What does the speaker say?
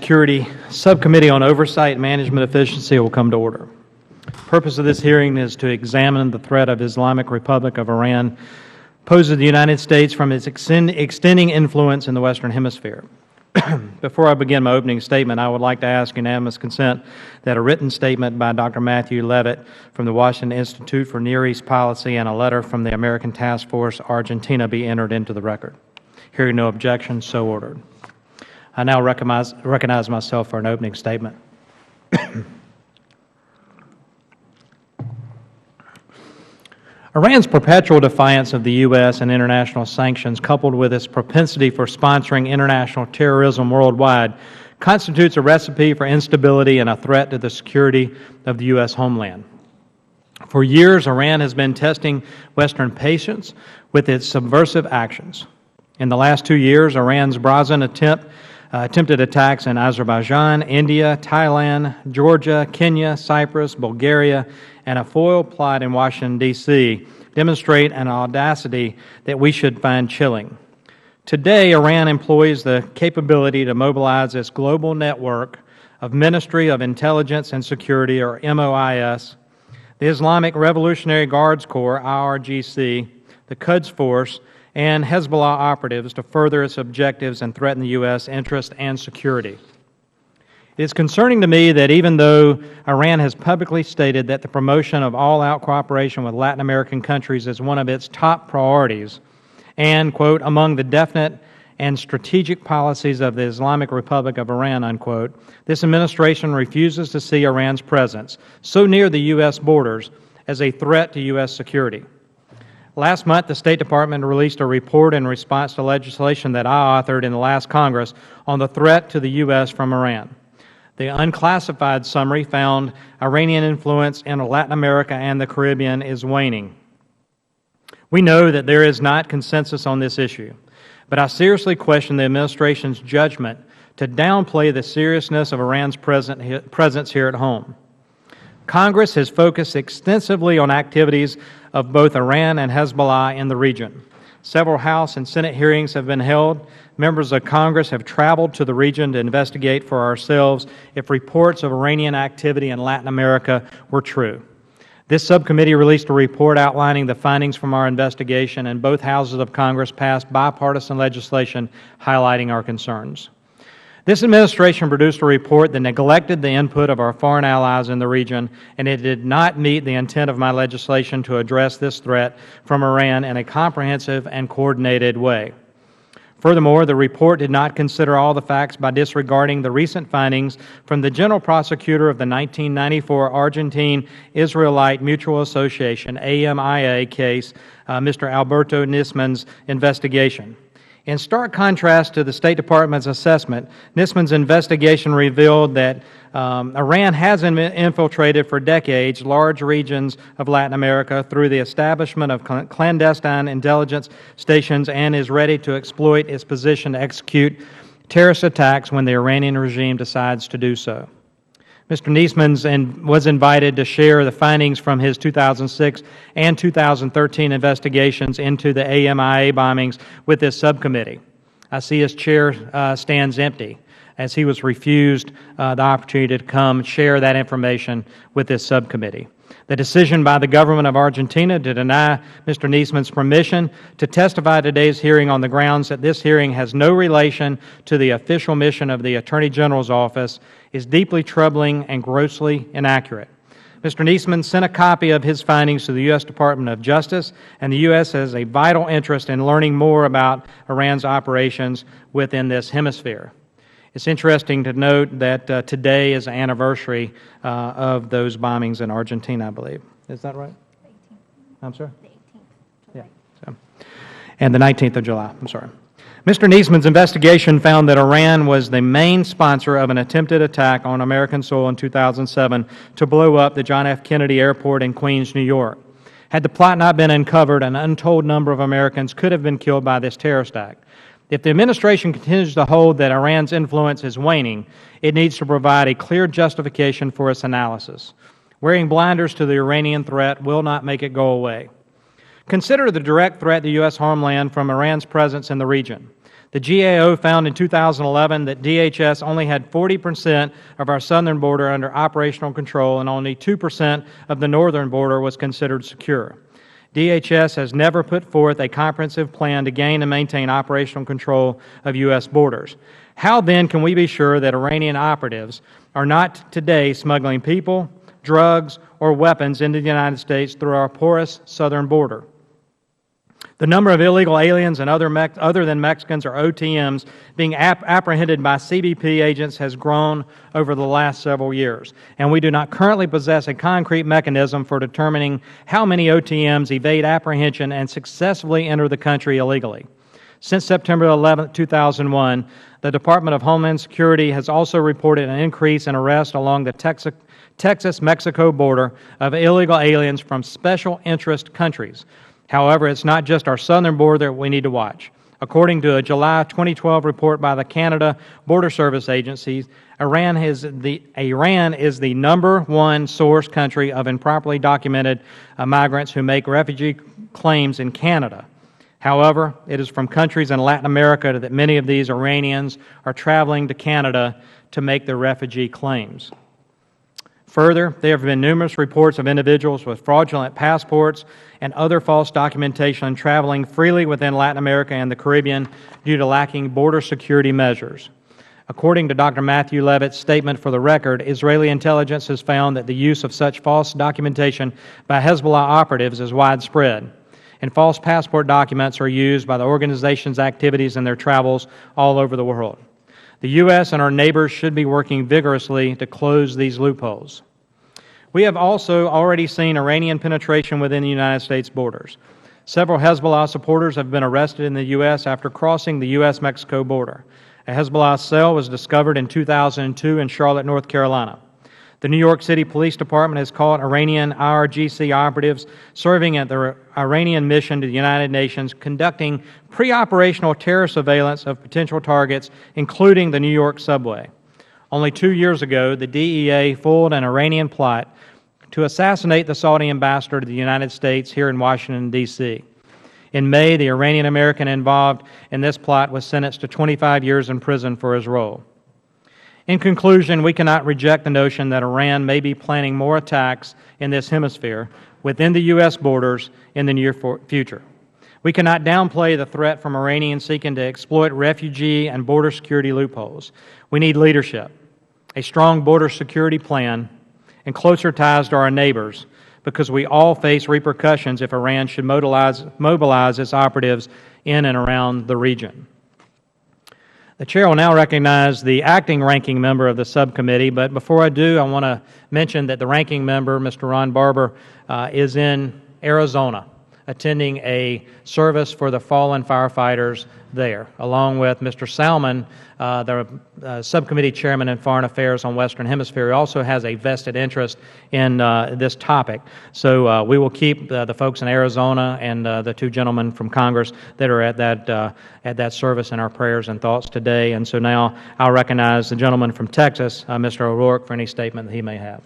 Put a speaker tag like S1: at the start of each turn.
S1: Security Subcommittee on Oversight and Management Efficiency will come to order. The purpose of this hearing is to examine the threat of Islamic Republic of Iran posed to the United States from its extending influence in the Western Hemisphere. Before I begin my opening statement, I would like to ask unanimous consent that a written statement by Dr. Matthew Levitt from the Washington Institute for Near East Policy and a letter from the American Task Force Argentina be entered into the record. Hearing no objection, so ordered. I now recognize myself for an opening statement. Iran's perpetual defiance of the U.S. and international sanctions, coupled with its propensity for sponsoring international terrorism worldwide, constitutes a recipe for instability and a threat to the security of the U.S. homeland. For years, Iran has been testing Western patience with its subversive actions. In the last 2 years, Iran's brazen attempted attacks in Azerbaijan, India, Thailand, Georgia, Kenya, Cyprus, Bulgaria, and a foiled plot in Washington, D.C. demonstrate an audacity that we should find chilling. Today, Iran employs the capability to mobilize its global network of Ministry of Intelligence and Security, or MOIS, the Islamic Revolutionary Guards Corps, IRGC, the Quds Force, and Hezbollah operatives to further its objectives and threaten the U.S. interest and security. It is concerning to me that even though Iran has publicly stated that the promotion of all-out cooperation with Latin American countries is one of its top priorities and, quote, among the definite and strategic policies of the Islamic Republic of Iran, unquote, this administration refuses to see Iran's presence so near the U.S. borders as a threat to U.S. security. Last month, the State Department released a report in response to legislation that I authored in the last Congress on the threat to the U.S. from Iran. The unclassified summary found Iranian influence in Latin America and the Caribbean is waning. We know that there is not consensus on this issue, but I seriously question the administration's judgment to downplay the seriousness of Iran's presence here at home. Congress has focused extensively on activities of both Iran and Hezbollah in the region. Several House and Senate hearings have been held. Members of Congress have traveled to the region to investigate for ourselves if reports of Iranian activity in Latin America were true. This subcommittee released a report outlining the findings from our investigation, and both houses of Congress passed bipartisan legislation highlighting our concerns. This administration produced a report that neglected the input of our foreign allies in the region, and it did not meet the intent of my legislation to address this threat from Iran in a comprehensive and coordinated way. Furthermore, the report did not consider all the facts by disregarding the recent findings from the General Prosecutor of the 1994 Argentine Israelite Mutual Association, AMIA case, Mr. Alberto Nisman's investigation. In stark contrast to the State Department's assessment, Nisman's investigation revealed that Iran has infiltrated for decades large regions of Latin America through the establishment of clandestine intelligence stations and is ready to exploit its position to execute terrorist attacks when the Iranian regime decides to do so. Mr. Nisman was invited to share the findings from his 2006 and 2013 investigations into the AMIA bombings with this subcommittee. I see his chair stands empty, as he was refused the opportunity to come share that information with this subcommittee. The decision by the government of Argentina to deny Mr. Nisman's permission to testify at today's hearing on the grounds that this hearing has no relation to the official mission of the Attorney General's office is deeply troubling and grossly inaccurate. Mr. Nisman sent a copy of his findings to the U.S. Department of Justice, and the U.S. has a vital interest in learning more about Iran's operations within this hemisphere. It's interesting to note that today is the anniversary of those bombings in Argentina, I believe. Is that right? The 18th. I'm sorry? The 18th. Yeah. So, and the 19th of July. I'm sorry. Mr. Nisman's investigation found that Iran was the main sponsor of an attempted attack on American soil in 2007 to blow up the John F. Kennedy Airport in Queens, New York. Had the plot not been uncovered, an untold number of Americans could have been killed by this terrorist act. If the administration continues to hold that Iran's influence is waning, it needs to provide a clear justification for its analysis. Wearing blinders to the Iranian threat will not make it go away. Consider the direct threat to U.S. homeland from Iran's presence in the region. The GAO found in 2011 that DHS only had 40% of our southern border under operational control and only 2% of the northern border was considered secure. DHS has never put forth a comprehensive plan to gain and maintain operational control of U.S. borders. How then can we be sure that Iranian operatives are not today smuggling people, drugs, or weapons into the United States through our porous southern border? The number of illegal aliens and other than Mexicans or OTMs being apprehended by CBP agents has grown over the last several years, and we do not currently possess a concrete mechanism for determining how many OTMs evade apprehension and successfully enter the country illegally. Since September 11, 2001, the Department of Homeland Security has also reported an increase in arrests along the Texas-Mexico border of illegal aliens from special interest countries. However, it's not just our southern border that we need to watch. According to a July 2012 report by the Canada Border Service Agency, Iran is the #1 source country of improperly documented migrants who make refugee claims in Canada. However, it is from countries in Latin America that many of these Iranians are traveling to Canada to make their refugee claims. Further, there have been numerous reports of individuals with fraudulent passports and other false documentation traveling freely within Latin America and the Caribbean due to lacking border security measures. According to Dr. Matthew Levitt's statement for the record, Israeli intelligence has found that the use of such false documentation by Hezbollah operatives is widespread, and false passport documents are used by the organization's activities and their travels all over the world. The U.S. and our neighbors should be working vigorously to close these loopholes. We have also already seen Iranian penetration within the United States borders. Several Hezbollah supporters have been arrested in the U.S. after crossing the U.S.-Mexico border. A Hezbollah cell was discovered in 2002 in Charlotte, North Carolina. The New York City Police Department has caught Iranian IRGC operatives serving at the Iranian mission to the United Nations, conducting pre-operational terror surveillance of potential targets, including the New York subway. Only 2 years ago, the DEA foiled an Iranian plot to assassinate the Saudi ambassador to the United States here in Washington, D.C. In May, the Iranian American involved in this plot was sentenced to 25 years in prison for his role. In conclusion, we cannot reject the notion that Iran may be planning more attacks in this hemisphere within the U.S. borders in the near future. We cannot downplay the threat from Iranians seeking to exploit refugee and border security loopholes. We need leadership, a strong border security plan, and closer ties to our neighbors, because we all face repercussions if Iran should mobilize its operatives in and around the region. The Chair will now recognize the acting ranking member of the subcommittee, but before I do, I want to mention that the ranking member, Mr. Ron Barber, is in Arizona, attending a service for the fallen firefighters there, along with Mr. Salmon, the subcommittee chairman in Foreign Affairs on Western Hemisphere, who also has a vested interest in this topic. So we will keep the folks in Arizona and the two gentlemen from Congress that are at that service in our prayers and thoughts today. And so now I'll recognize the gentleman from Texas, Mr. O'Rourke, for any statement that he may have.